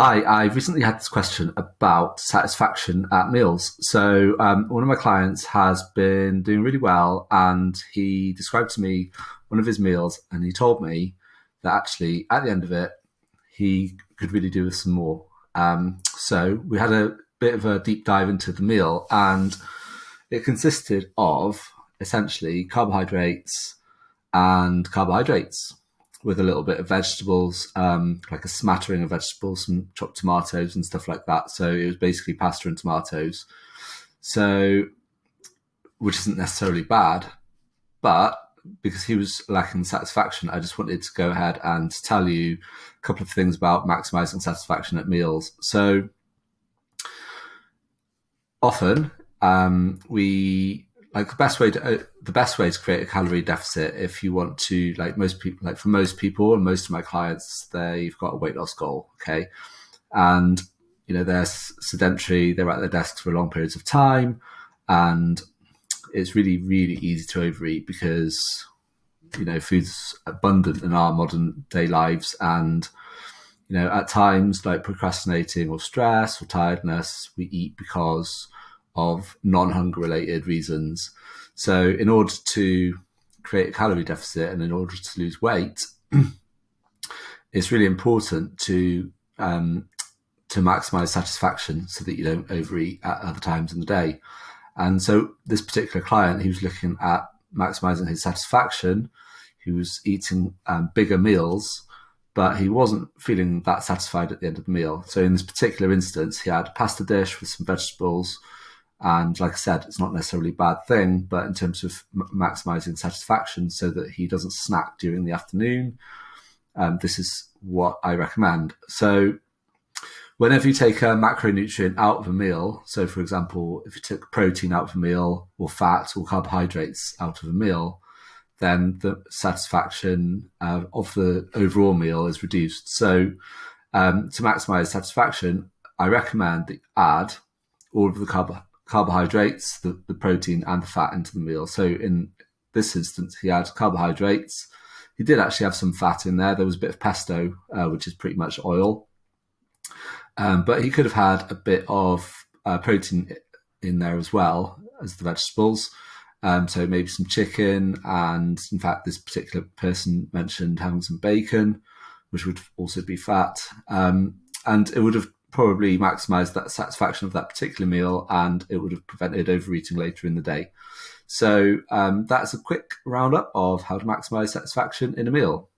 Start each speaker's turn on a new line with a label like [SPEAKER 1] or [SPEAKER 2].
[SPEAKER 1] Hi, I recently had this question about satisfaction at meals. One of my clients has been doing really well, and he described to me one of his meals, and he told me that actually at the end of it, he could really do with some more. So we had a bit of a deep dive into the meal, and it consisted of essentially carbohydrates with a little bit of vegetables, like a smattering of vegetables, some chopped tomatoes and stuff like that. So it was basically pasta and tomatoes. So, which isn't necessarily bad, but because he was lacking satisfaction, I just wanted to go ahead and tell you a couple of things about maximizing satisfaction at meals. So often, we like the best way to create a calorie deficit if you want to, like most people, like for most people and most of my clients, they've got a weight loss goal. Okay. And they're sedentary, they're at their desks for long periods of time, and it's really really easy to overeat because food's abundant in our modern day lives. And at times, like procrastinating or stress or tiredness, we eat because of non-hunger related reasons. So in order to create a calorie deficit and in order to lose weight, it's really important to maximize satisfaction so that you don't overeat at other times in the day. And so this particular client, he was looking at maximizing his satisfaction. He was eating bigger meals, but he wasn't feeling that satisfied at the end of the meal. So in this particular instance, he had a pasta dish with some vegetables. And like I said, it's not necessarily a bad thing, but in terms of maximizing satisfaction so that he doesn't snack during the afternoon, this is what I recommend. So whenever you take a macronutrient out of a meal, so for example, if you took protein out of a meal or fat or carbohydrates out of a meal, then the satisfaction of the overall meal is reduced. So to maximize satisfaction, I recommend that you add all of the carbohydrates, the protein and the fat into the meal. So in this instance, he had carbohydrates. He did actually have some fat in there. There was a bit of pesto, which is pretty much oil. But he could have had a bit of protein in there as well as the vegetables. So maybe some chicken, and in fact, this particular person mentioned having some bacon, which would also be fat. And it would have probably maximized that satisfaction of that particular meal, and it would have prevented overeating later in the day. So that's a quick roundup of how to maximize satisfaction in a meal.